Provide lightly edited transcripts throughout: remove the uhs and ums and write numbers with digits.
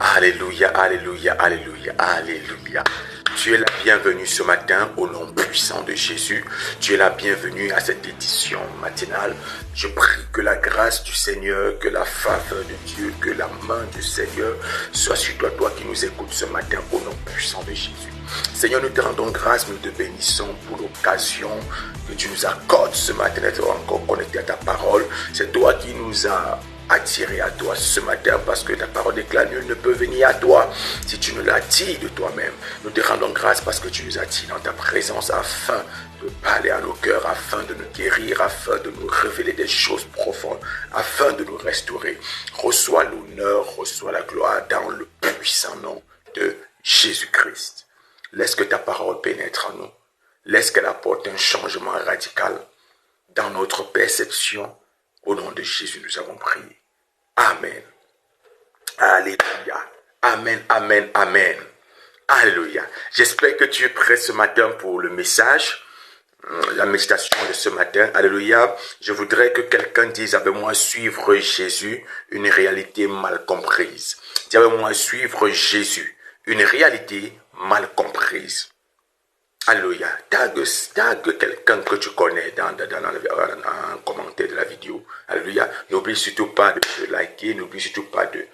Alléluia, alléluia, alléluia, alléluia. Tu es la bienvenue ce matin au nom puissant de Jésus. Tu es la bienvenue à cette édition matinale. Je prie que la grâce du Seigneur, que la faveur de Dieu, que la main du Seigneur soit sur toi, toi qui nous écoutes ce matin au nom puissant de Jésus. Seigneur, nous te rendons grâce, nous te bénissons pour l'occasion que tu nous accordes ce matin d'être encore connectés à ta parole. C'est toi qui nous as attiré à toi ce matin parce que ta parole déclare nul ne peut venir à toi si tu ne l'attires de toi-même. Nous te rendons grâce parce que tu nous attires dans ta présence afin de parler à nos cœurs, afin de nous guérir, afin de nous révéler des choses profondes, afin de nous restaurer. Reçois l'honneur, reçois la gloire dans le puissant nom de Jésus-Christ. Laisse que ta parole pénètre en nous. Laisse qu'elle apporte un changement radical dans notre perception. Au nom de Jésus, nous avons prié. Amen. Alléluia. Amen, amen, amen. Alléluia. J'espère que tu es prêt ce matin pour le message, la méditation de ce matin. Alléluia. Je voudrais que quelqu'un dise avec moi, suivre Jésus, une réalité mal comprise. Dis avec moi, suivre Jésus, une réalité mal comprise. Alléluia. Tag quelqu'un que tu connais dans un commentaire de la vidéo. Alléluia. N'oublie surtout pas de liker. N'oublie surtout pas de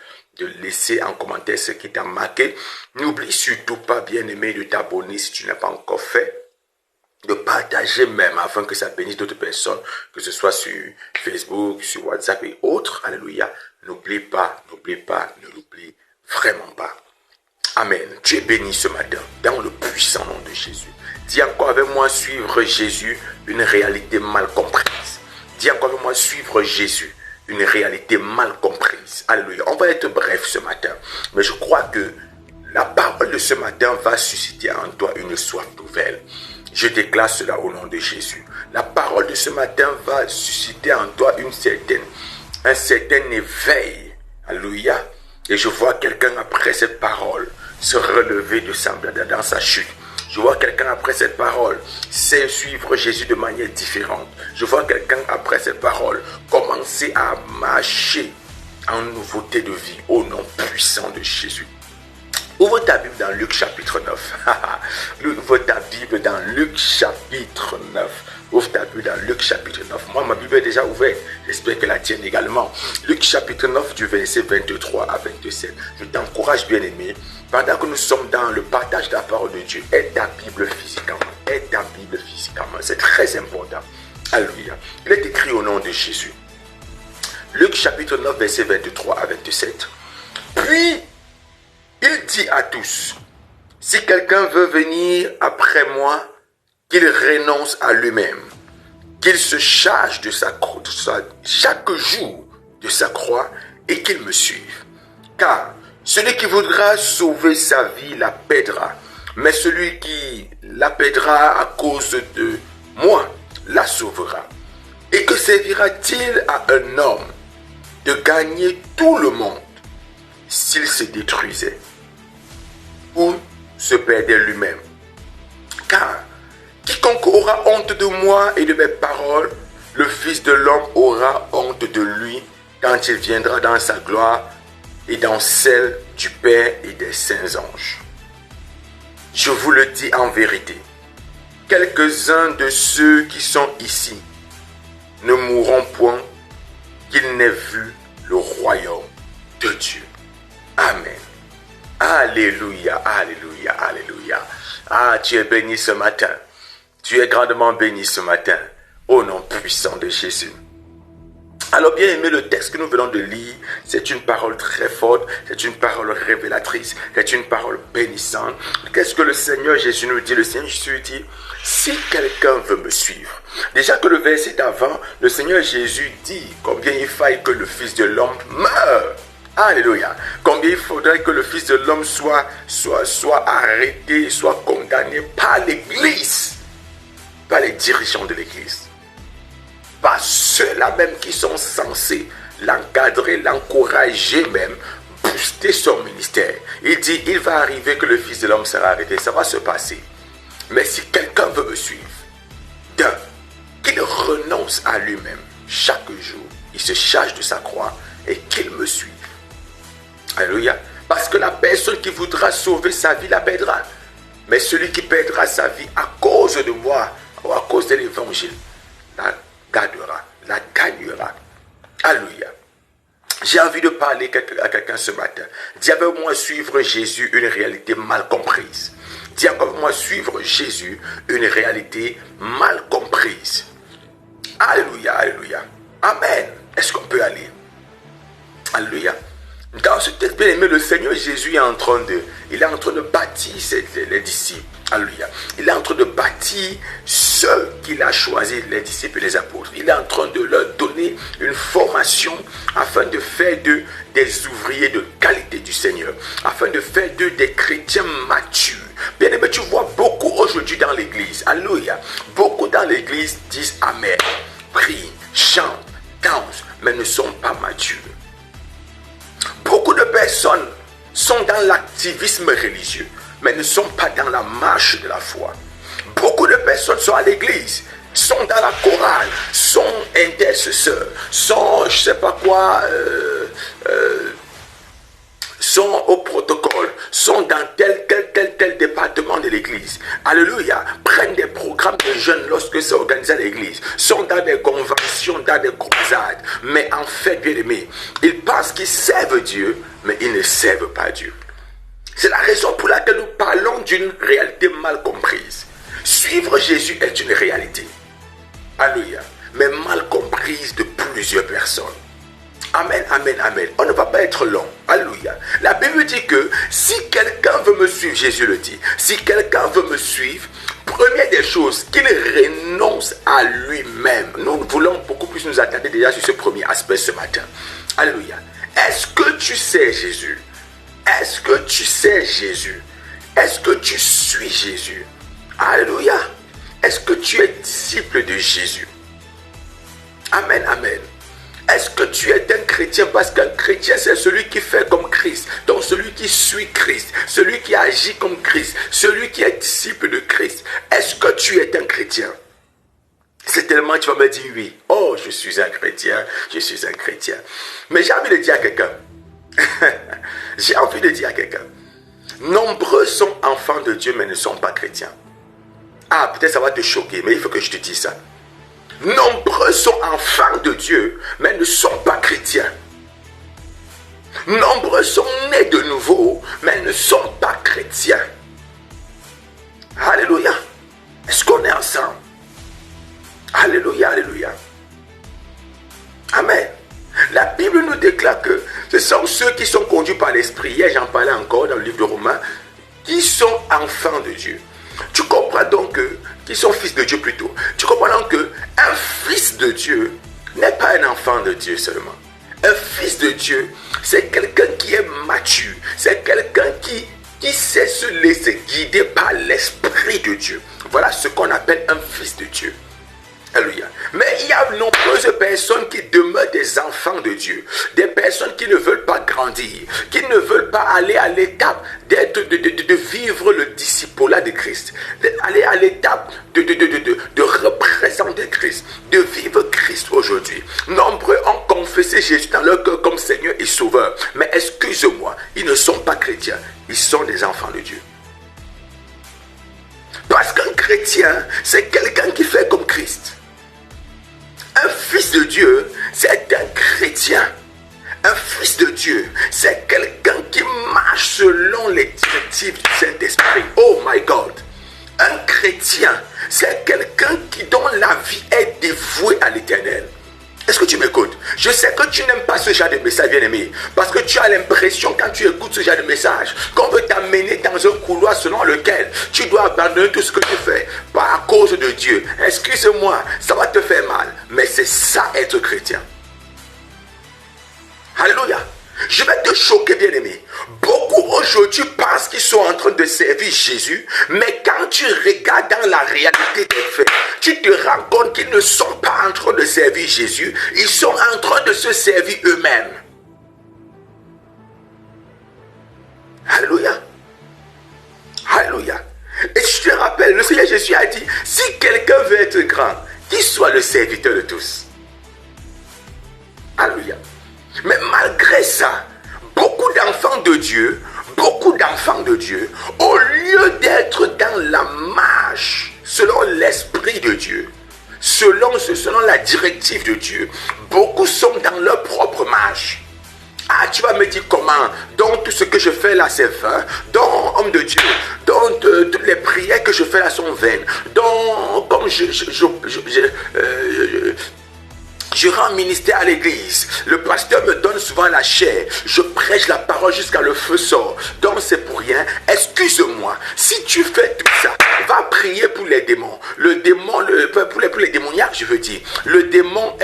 laisser en commentaire ce qui t'a marqué. N'oublie surtout pas, bien aimé, de t'abonner si tu n'as pas encore fait. De partager même afin que ça bénisse d'autres personnes, que ce soit sur Facebook, sur WhatsApp et autres. Alléluia. N'oublie pas, ne l'oublie vraiment pas. Amen. Tu es béni ce matin dans le puissant nom de Jésus. Dis encore avec moi, suivre Jésus, une réalité mal comprise. Dis encore avec moi, suivre Jésus, une réalité mal comprise. Alléluia. On va être bref ce matin, mais je crois que la parole de ce matin va susciter en toi une soif nouvelle. Je déclare cela au nom de Jésus. La parole de ce matin va susciter en toi un certain éveil. Alléluia. Et je vois quelqu'un après cette parole se relever dans sa chute. Je vois quelqu'un après cette parole sait suivre Jésus de manière différente. Je vois quelqu'un après cette parole commencer à marcher en nouveauté de vie au nom puissant de Jésus. Ouvre ta Bible dans Luc chapitre 9. Ouvre ta Bible dans Luc chapitre 9. Ouvre ta Bible dans Luc chapitre 9. Moi, ma Bible est déjà ouverte. J'espère que la tienne également. Luc chapitre 9 du verset 23 à 27. Je t'encourage, bien aimé, pendant que nous sommes dans le partage de la parole de Dieu, aide ta Bible physiquement. Aide ta Bible physiquement. C'est très important. Alléluia. Il est écrit au nom de Jésus. Luc chapitre 9 verset 23 à 27. Puis, il dit à tous, si quelqu'un veut venir après moi, qu'il renonce à lui-même, qu'il se charge de chaque jour de sa croix et qu'il me suive. Car celui qui voudra sauver sa vie la perdra, mais celui qui la perdra à cause de moi la sauvera. Et que servira-t-il à un homme de gagner tout le monde s'il se détruisait ou se perdait lui-même? Car quiconque aura honte de moi et de mes paroles, le Fils de l'homme aura honte de lui quand il viendra dans sa gloire et dans celle du Père et des saints anges. Je vous le dis en vérité, quelques-uns de ceux qui sont ici ne mourront point qu'ils n'aient vu le royaume de Dieu. Amen. Alléluia, alléluia, alléluia. Ah, tu es béni ce matin. Tu es grandement béni ce matin. Au nom puissant de Jésus. Alors bien aimé, le texte que nous venons de lire, c'est une parole très forte, c'est une parole révélatrice, c'est une parole bénissante. Qu'est-ce que le Seigneur Jésus nous dit? Le Seigneur Jésus dit, si quelqu'un veut me suivre. Déjà que le verset d'avant, le Seigneur Jésus dit combien il faille que le Fils de l'homme meure. Alléluia. Combien il faudrait que le Fils de l'homme soit arrêté, soit condamné par l'Église, par les dirigeants de l'Église, par ceux-là même qui sont censés l'encadrer, l'encourager même, booster son ministère. Il dit, il va arriver que le Fils de l'homme sera arrêté, ça va se passer. Mais si quelqu'un veut me suivre, qu'il renonce à lui-même chaque jour, il se charge de sa croix et qu'il me suive. Alléluia. Parce Parce que la personne qui voudra sauver sa vie la perdra. Mais celui qui perdra sa vie à cause de moi ou à cause de l'évangile, la gardera, la gagnera. Alléluia. J'ai envie de parler à quelqu'un ce matin. Dis avec moi suivre Jésus, une réalité mal comprise. Dis avec moi suivre Jésus, une réalité mal comprise. Alléluia, alléluia. Amen. Est-ce qu'on peut aller? Alléluia. Dans ce texte bien aimé, le Seigneur Jésus est en train de bâtir les disciples. Alléluia. Il est en train de bâtir ceux qu'il a choisis, les disciples et les apôtres. Il est en train de leur donner une formation afin de faire d'eux des ouvriers de qualité du Seigneur, afin de faire d'eux des chrétiens matures. Bien aimé, tu vois beaucoup aujourd'hui dans l'église. Alléluia. Beaucoup dans l'église disent Amen, prient, chantent, dansent, mais ne sont pas matures. Beaucoup de personnes sont dans l'activisme religieux, mais ne sont pas dans la marche de la foi. Beaucoup de personnes sont à l'église, sont dans la chorale, sont intercesseurs, sont, je sais pas quoi, sont au protocole, sont dans tel département de l'église. Alléluia. Prennent des programmes de jeunes lorsque c'est organisé à l'église. Sont dans des conventions, dans des croisades. Mais en fait, bien aimé, ils pensent qu'ils servent Dieu, mais ils ne servent pas Dieu. C'est la raison pour laquelle nous parlons d'une réalité mal comprise. Suivre Jésus est une réalité. Alléluia. Mais mal comprise de plusieurs personnes. Amen, amen, amen. On ne va pas être long. Alléluia. La Bible dit que si quelqu'un veut me suivre, Jésus le dit, si quelqu'un veut me suivre, première des choses, qu'il renonce à lui-même. Nous voulons beaucoup plus nous attarder déjà sur ce premier aspect ce matin. Alléluia. Est-ce que tu sais Jésus? Est-ce que tu sais Jésus? Est-ce que tu suis Jésus? Alléluia. Est-ce que tu es disciple de Jésus? Amen, amen. Est-ce que tu es un chrétien? Parce qu'un chrétien, c'est celui qui fait comme Christ. Donc celui qui suit Christ, celui qui agit comme Christ, celui qui est disciple de Christ. Est-ce que tu es un chrétien? C'est tellement, tu vas me dire oui. Oh, je suis un chrétien, je suis un chrétien. Mais j'ai envie de dire à quelqu'un, j'ai envie de dire à quelqu'un, nombreux sont enfants de Dieu mais ne sont pas chrétiens. Ah, peut-être ça va te choquer, mais il faut que je te dise ça. Nombreux sont enfants de Dieu, mais ne sont pas chrétiens. Nombreux sont nés de nouveau, mais ne sont pas chrétiens. Alléluia. Est-ce qu'on est ensemble? Alléluia, alléluia. Amen. La Bible nous déclare que ce sont ceux qui sont conduits par l'Esprit. Hier, j'en parlais encore dans le livre de Romains, qui sont enfants de Dieu. Tu comprends donc que, qui sont fils de Dieu plutôt. Tu comprends donc que un fils de Dieu n'est pas un enfant de Dieu seulement. Un fils de Dieu, c'est quelqu'un qui est mature. C'est quelqu'un qui sait se laisser guider par l'Esprit de Dieu. Voilà ce qu'on appelle un fils de Dieu. Alléluia. Mais il y a nombreuses personnes qui demeurent des enfants de Dieu. Des personnes qui ne veulent pas grandir, qui ne veulent pas aller à l'étape de vivre le discipulat de Christ. D'aller à l'étape de représenter Christ, de vivre Christ aujourd'hui. Nombreux ont confessé Jésus dans leur cœur comme Seigneur et Sauveur. Mais excuse-moi, ils ne sont pas chrétiens. Ils sont des enfants de Dieu. Parce qu'un chrétien, c'est quelqu'un qui fait comme Christ. Un fils de Dieu, c'est un chrétien. Un fils de Dieu, c'est quelqu'un qui marche selon les directives du Saint-Esprit. Oh my God. Un chrétien, c'est quelqu'un dont la vie est dévouée à l'Éternel. Est-ce que tu m'écoutes? Je sais que tu n'aimes pas ce genre de message, bien-aimé. Parce que tu as l'impression, quand tu écoutes ce genre de message, qu'on veut t'amener dans un couloir selon lequel tu dois abandonner tout ce que tu fais à cause de Dieu. Excuse-moi, ça va te faire mal. Mais c'est ça être chrétien. Alléluia. Je vais te choquer, bien-aimé. Beaucoup aujourd'hui pensent qu'ils sont en train de servir Jésus, mais quand tu regardes dans la réalité des faits, tu te rends compte qu'ils ne sont pas en train de servir Jésus, ils sont en train de se servir eux-mêmes. Alléluia. Alléluia. Et je te rappelle, le Seigneur Jésus a dit, si quelqu'un veut être grand, qu'il soit le serviteur de tous. Alléluia. Mais malgré ça, beaucoup d'enfants de Dieu beaucoup d'enfants de Dieu, au lieu d'être dans la marche selon l'Esprit de Dieu, selon la directive de Dieu, beaucoup sont dans leur propre marche. Ah, tu vas me dire comment? Donc tout ce que je fais là, c'est vain. Donc, homme de Dieu, donc toutes les prières que je fais là sont vaines. Donc, comme je rends ministère à l'église. Le pasteur me donne souvent la chair. Je prêche la parole jusqu'à le feu sort. Donc c'est pour rien. Excuse-moi. Si tu fais tout ça, va prier pour les démons. Le démon, pour les démoniaques, je veux dire. Le démon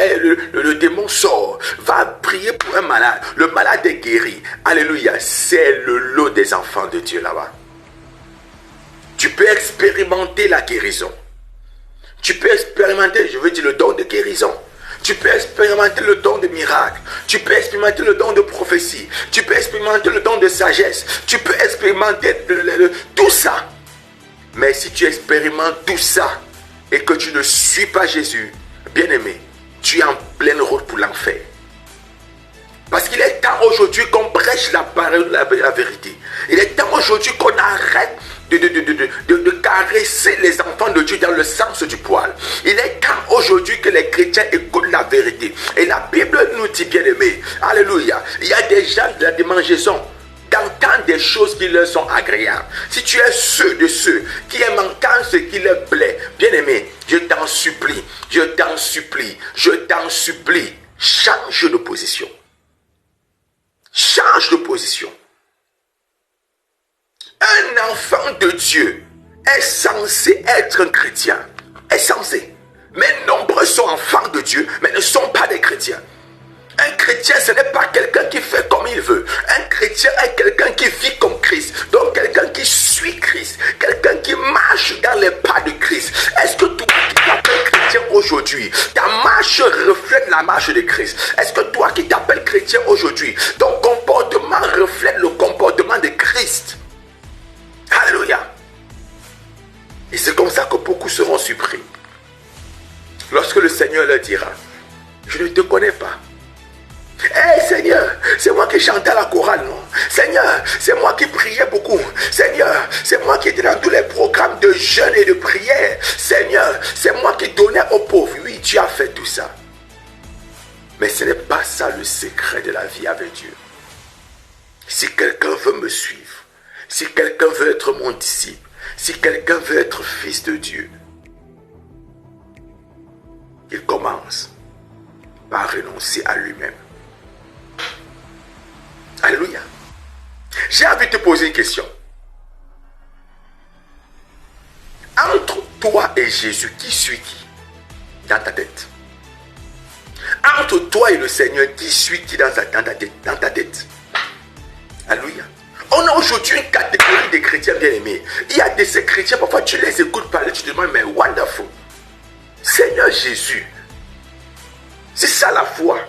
démon sort. Va prier pour un malade. Le malade est guéri. Alléluia. C'est le lot des enfants de Dieu là-bas. Tu peux expérimenter la guérison. Tu peux expérimenter, je veux dire, le don de guérison. Tu peux expérimenter le don de miracle. Tu peux expérimenter le don de prophétie. Tu peux expérimenter le don de sagesse. Tu peux expérimenter tout ça. Mais si tu expérimentes tout ça et que tu ne suis pas Jésus, bien-aimé, tu es en pleine route pour l'enfer. Parce qu'il est temps aujourd'hui qu'on prêche la parole, la vérité. Il est temps aujourd'hui qu'on arrête de caresser les enfants de Dieu dans le sens du poil. Il est temps aujourd'hui que les chrétiens écoutent la vérité. Et la Bible nous dit, bien aimé, alléluia, il y a des gens de la démangeaison d'entendre des choses qui leur sont agréables. Si tu es ceux qui aiment entendre ce qui leur plaît, bien aimé, je t'en supplie, change de position. Change de position. Un enfant de Dieu est censé être un chrétien. Est censé. Mais nombreux sont enfants de Dieu, mais ne sont pas des chrétiens. Un chrétien, ce n'est pas quelqu'un qui fait comme il veut. Un chrétien est quelqu'un qui vit comme Christ. Donc quelqu'un qui suit Christ. Quelqu'un qui marche dans les pas de Christ. Est-ce que toi qui t'appelles chrétien aujourd'hui, ta marche reflète la marche de Christ? Est-ce que toi qui t'appelles chrétien aujourd'hui, ton comportement reflète le comportement de Christ? Alléluia. Et c'est comme ça que beaucoup seront surpris. Lorsque le Seigneur leur dira, je ne te connais pas. Hey Seigneur, c'est moi qui chantais à la chorale, non? Seigneur, c'est moi qui priais beaucoup. Seigneur, c'est moi qui étais dans tous les programmes de jeûne et de prière. Seigneur, c'est moi qui donnais aux pauvres. Oui, tu as fait tout ça. Mais ce n'est pas ça le secret de la vie avec Dieu. Si quelqu'un veut me suivre, si quelqu'un veut être mon disciple, si quelqu'un veut être fils de Dieu, il commence par renoncer à lui-même. Alléluia. J'ai envie de te poser une question. Entre toi et Jésus, qui suit qui dans ta tête? Entre toi et le Seigneur, qui suit qui dans ta tête? Alléluia. On a aujourd'hui une catégorie de chrétiens bien-aimés. Il y a de ces chrétiens, parfois tu les écoutes parler, tu te demandes, mais wonderful. Seigneur Jésus, c'est ça la foi.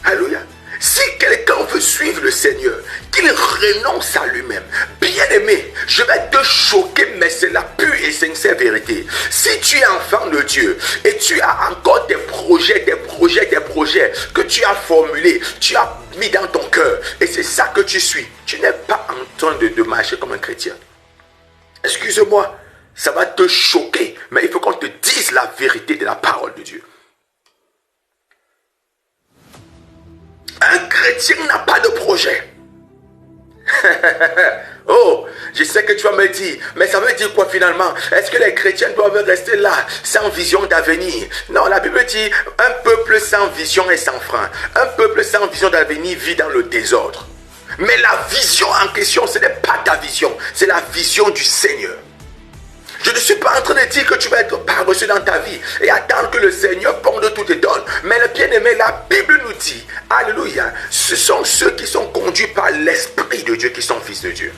Alléluia. Si quelqu'un veut suivre le Seigneur, qu'il renonce à lui-même. Bien-aimé, je vais te choquer, mais c'est la pure et sincère vérité. Si tu es enfant de Dieu et tu as encore des projets que tu as formulés, tu as mis dans ton cœur, et c'est ça que tu suis, tu n'es pas en train de marcher comme un chrétien. Excuse-moi, ça va te choquer, mais il faut qu'on te dise la vérité de la parole de Dieu. Un chrétien n'a pas de projet. Oh, je sais que tu vas me dire, mais ça veut dire quoi finalement? Est-ce que les chrétiens doivent rester là, sans vision d'avenir? Non, la Bible dit, un peuple sans vision est sans frein. Un peuple sans vision d'avenir vit dans le désordre. Mais la vision en question, ce n'est pas ta vision, c'est la vision du Seigneur. Je ne suis pas en train de dire que tu vas être paresseux dans ta vie et attendre que le Seigneur ponde tout te donne. Mais le bien-aimé, la Bible nous dit, alléluia, ce sont ceux qui sont conduits par l'Esprit de Dieu qui sont fils de Dieu.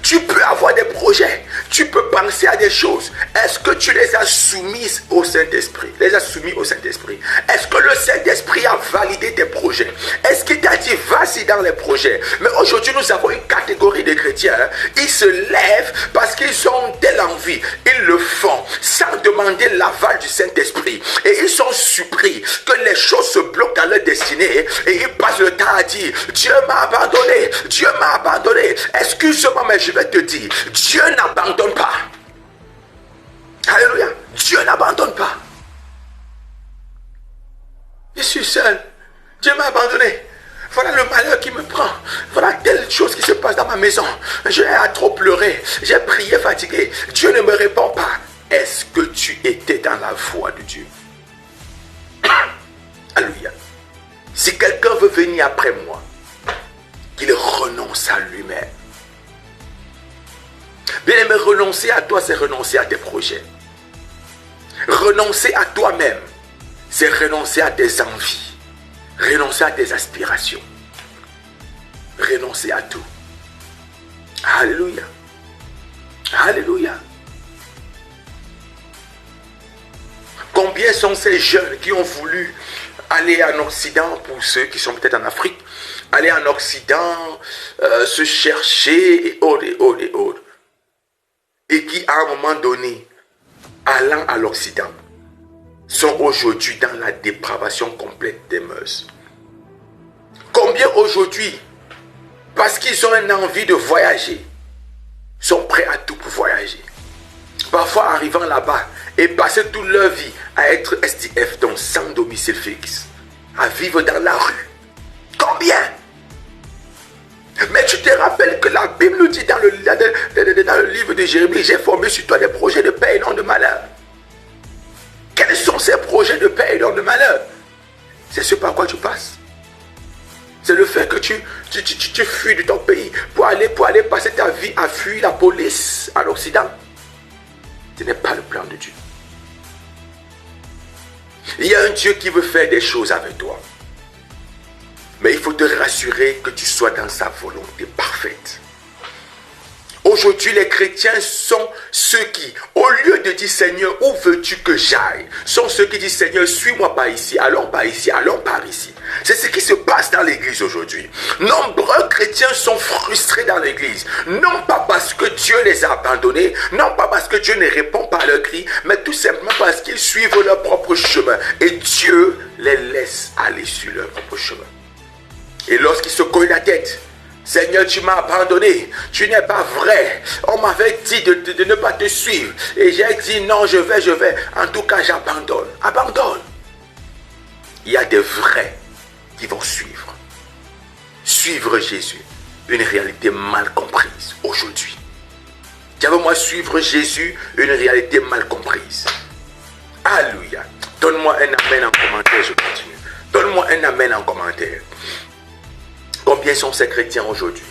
Tu peux avoir des projets, tu peux penser à des choses. Est-ce que tu les as soumises au Saint-Esprit? Les as soumis au Saint-Esprit. Est-ce que le Saint-Esprit a validé tes projets? Est-ce qu'il t'a dit, Vas-y, vas-y dans les projets. Mais aujourd'hui, nous avons une catégorie de chrétiens. Ils se lèvent parce qu'ils ont telle envie. Ils le font sans demander l'aval du Saint-Esprit. Et ils sont surpris que les choses se bloquent dans leur destinée. Et ils passent le temps à dire, Dieu m'a abandonné. Dieu m'a abandonné. Excuse-moi, mais je vais te dire, Dieu n'abandonne pas. Alléluia. Dieu n'abandonne pas. Je suis seul. Dieu m'a abandonné. Voilà le malheur qui me prend. Voilà telle chose qui se passe dans ma maison. J'ai trop pleuré. J'ai prié fatigué. Dieu ne me répond pas. Est-ce que tu étais dans la voie de Dieu? Alléluia. Si quelqu'un veut venir après moi, qu'il renonce à lui-même. Bien aimé, renoncer à toi, c'est renoncer à tes projets. Renoncer à toi-même, c'est renoncer à tes envies. Renoncer à tes aspirations. Renoncer à tout. Alléluia. Alléluia. Combien sont ces jeunes qui ont voulu aller en Occident, pour ceux qui sont peut-être en Afrique, aller en Occident, se chercher et autres, et autres, et autres. Et qui, à un moment donné, allant à l'Occident, sont aujourd'hui dans la dépravation complète des mœurs. Combien aujourd'hui, parce qu'ils ont une envie de voyager, sont prêts à tout pour voyager. Parfois arrivant là-bas et passer toute leur vie à être SDF, donc sans domicile fixe, à vivre dans la rue. Combien? Mais tu te rappelles que la Bible nous dit dans le livre de Jérémie, j'ai formé sur toi des projets de paix et non de malheur. Quels sont ces projets de paix et non de malheur? C'est ce par quoi tu passes. C'est le fait que tu fuis de ton pays pour aller passer ta vie à fuir la police à l'Occident. Ce n'est pas le plan de Dieu. Il y a un Dieu qui veut faire des choses avec toi. Mais il faut te rassurer que tu sois dans sa volonté parfaite. Aujourd'hui, les chrétiens sont ceux qui, au lieu de dire Seigneur, où veux-tu que j'aille, sont ceux qui disent Seigneur, suis-moi par ici, allons par ici, allons par ici. C'est ce qui se passe dans l'église aujourd'hui. Nombreux chrétiens sont frustrés dans l'église, non pas parce que Dieu les a abandonnés, non pas parce que Dieu ne répond pas à leurs cris, mais tout simplement parce qu'ils suivent leur propre chemin. Et Dieu les laisse aller sur leur propre chemin. Et lorsqu'ils se cognent la tête, Seigneur, tu m'as abandonné, tu n'es pas vrai. On m'avait dit de ne pas te suivre. Et j'ai dit non, je vais. En tout cas, j'abandonne. Abandonne. Il y a des vrais qui vont suivre. Suivre Jésus. Une réalité mal comprise aujourd'hui. Dis-moi, suivre Jésus, une réalité mal comprise. Alléluia. Donne-moi un amen en commentaire, je continue. Donne-moi un amen en commentaire. Combien sont ces chrétiens aujourd'hui?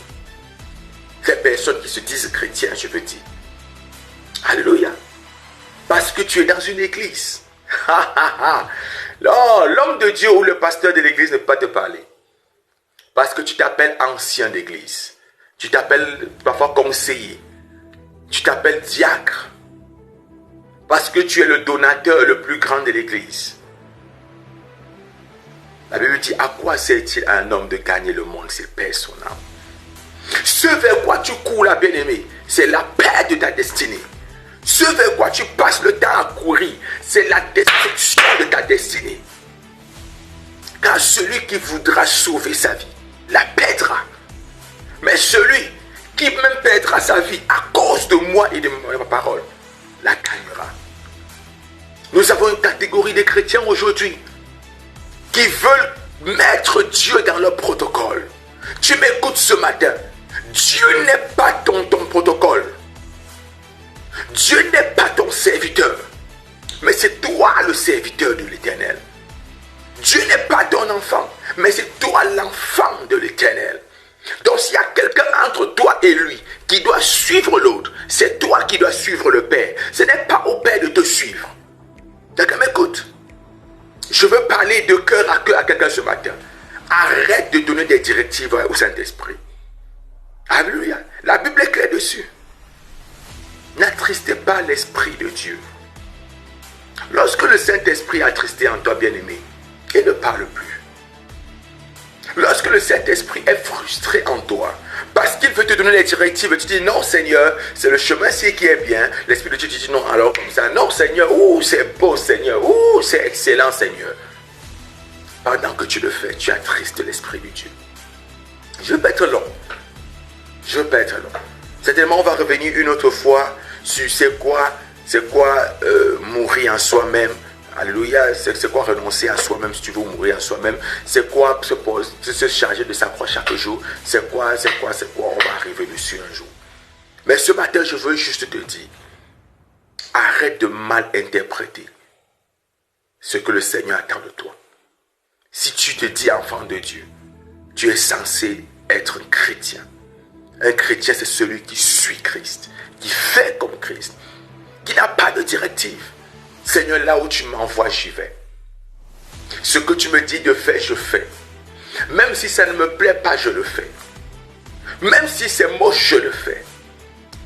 Ces personnes qui se disent chrétiens, je veux dire. Alléluia. Parce que tu es dans une église. Non, l'homme de Dieu ou le pasteur de l'église ne peut pas te parler. Parce que tu t'appelles ancien d'église. Tu t'appelles parfois conseiller. Tu t'appelles diacre. Parce que tu es le donateur le plus grand de l'église. La Bible dit, à quoi sert-il à un homme de gagner le monde s'il perd son âme? Ce vers quoi tu cours, la bien-aimée, c'est la perte de ta destinée. Ce vers quoi tu passes le temps à courir, c'est la destruction de ta destinée. Car celui qui voudra sauver sa vie, la perdra. Mais celui qui même perdra sa vie à cause de moi et de ma parole, la gagnera. Nous avons une catégorie de chrétiens aujourd'hui qui veulent mettre Dieu dans leur protocole. Tu m'écoutes ce matin. Dieu n'est pas ton protocole. Dieu n'est pas ton serviteur. Mais c'est toi le serviteur de l'Éternel. Dieu n'est pas ton enfant. Mais c'est toi l'enfant de l'Éternel. Donc s'il y a quelqu'un entre toi et lui qui doit suivre l'autre, c'est toi qui dois suivre le Père. Ce n'est pas au Père de te suivre. D'accord, m'écoute. Je veux parler de cœur à quelqu'un ce matin. Arrête de donner des directives au Saint-Esprit. Alléluia. La Bible est claire dessus. N'attristez pas l'Esprit de Dieu. Lorsque le Saint-Esprit est attristé en toi, bien-aimé, il ne parle plus. Lorsque le Saint-Esprit est frustré en toi, parce qu'il veut te donner les directives, tu dis non Seigneur, c'est le chemin-ci qui est bien, l'Esprit de Dieu te dit non, alors comme ça, non Seigneur, c'est beau Seigneur, c'est excellent Seigneur. Pendant que tu le fais, tu attristes l'Esprit de Dieu. Je vais pas être long. Certainement, on va revenir une autre fois sur c'est quoi mourir en soi-même. Alléluia, c'est quoi renoncer à soi-même si tu veux mourir à soi-même. C'est quoi se charger de sa croix chaque jour. C'est quoi, on va arriver dessus un jour. Mais ce matin, je veux juste te dire, arrête de mal interpréter ce que le Seigneur attend de toi. Si tu te dis enfant de Dieu, tu es censé être un chrétien. Un chrétien, c'est celui qui suit Christ, qui fait comme Christ, qui n'a pas de directive. Seigneur, là où tu m'envoies, j'y vais. Ce que tu me dis de faire, je fais. Même si ça ne me plaît pas, je le fais. Même si c'est moche, je le fais.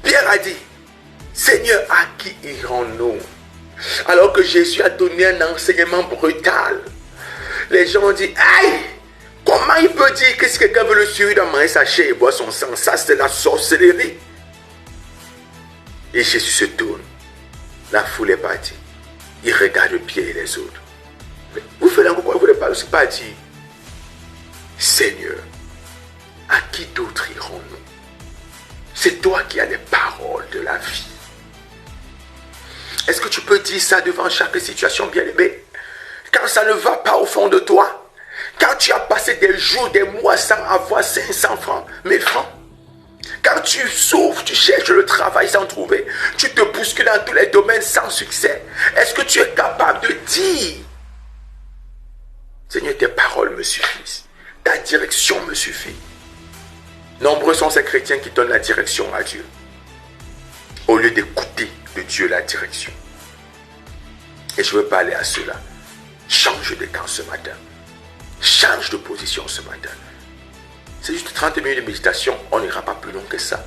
Pierre a dit, Seigneur, à qui irons-nous? Alors que Jésus a donné un enseignement brutal. Les gens ont dit, aïe, comment il peut dire que si quelqu'un veut le suivre dans manger sa chair et boire son sang, ça c'est la sorcellerie. Et Jésus se tourne. La foule est partie. Il regarde Pierre et les autres. Mais vous faites encore quoi? Vous n'avez pas dit, Seigneur, à qui d'autre irons-nous? C'est toi qui as les paroles de la vie. Est-ce que tu peux dire ça devant chaque situation, bien-aimé? Quand ça ne va pas au fond de toi, quand tu as passé des jours, des mois sans avoir 500 francs, 1000 francs, quand tu souffres, tu cherches le travail sans trouver, tu te bouscules dans tous les domaines sans succès, est-ce que tu es capable de dire, Seigneur, tes paroles me suffisent, ta direction me suffit? Nombreux sont ces chrétiens qui donnent la direction à Dieu, au lieu d'écouter de Dieu la direction. Et je veux parler à ceux-là. Change de camp ce matin. Change de position ce matin. C'est juste 30 minutes de méditation. On n'ira pas plus loin que ça.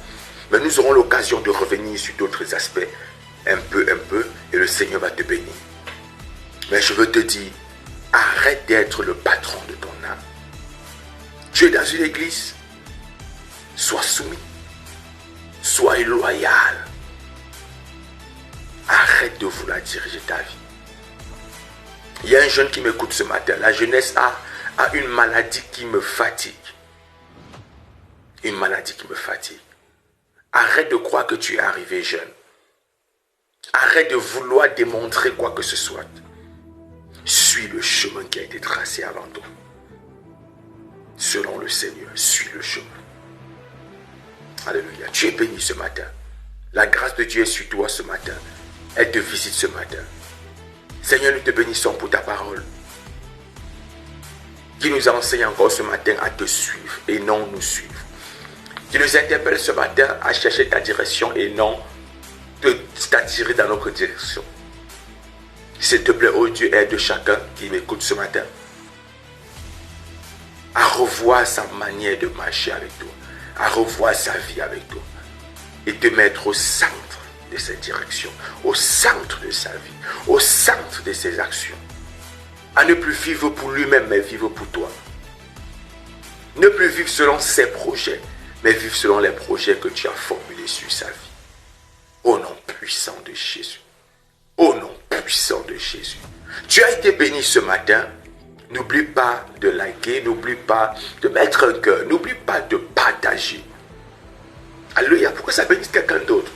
Mais nous aurons l'occasion de revenir sur d'autres aspects. Un peu. Et le Seigneur va te bénir. Mais je veux te dire, arrête d'être le patron de ton âme. Tu es dans une église. Sois soumis. Sois loyal. Arrête de vouloir diriger ta vie. Il y a un jeune qui m'écoute ce matin. La jeunesse a une maladie qui me fatigue. Une maladie qui me fatigue. Arrête de croire que tu es arrivé jeune. Arrête de vouloir démontrer quoi que ce soit. Suis le chemin qui a été tracé avant toi. Selon le Seigneur, suis le chemin. Alléluia. Tu es béni ce matin. La grâce de Dieu est sur toi ce matin. Elle te visite ce matin. Seigneur, nous te bénissons pour ta parole qui nous enseigne encore ce matin à te suivre et non nous suivre. Qui nous interpelle ce matin à chercher ta direction et non t'attirer dans notre direction. S'il te plaît, oh Dieu, aide chacun qui m'écoute ce matin à revoir sa manière de marcher avec toi, à revoir sa vie avec toi et te mettre au centre de cette direction, au centre de sa vie, au centre de ses actions. À ne plus vivre pour lui-même, mais vivre pour toi. Ne plus vivre selon ses projets, mais vivre selon les projets que tu as formulés sur sa vie. Au nom puissant de Jésus. Au nom puissant de Jésus. Tu as été béni ce matin. N'oublie pas de liker, n'oublie pas de mettre un cœur, n'oublie pas de partager. Alléluia, pourquoi ça bénisse quelqu'un d'autre?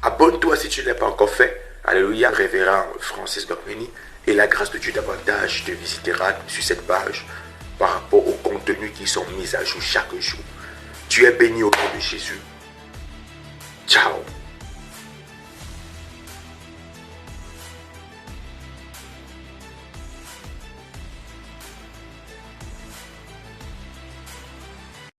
Abonne-toi si tu ne l'as pas encore fait. Alléluia, révérend Francis Dormini. Et la grâce de Dieu davantage te visitera sur cette page par rapport aux contenus qui sont mis à jour chaque jour. Tu es béni au nom de Jésus. Ciao.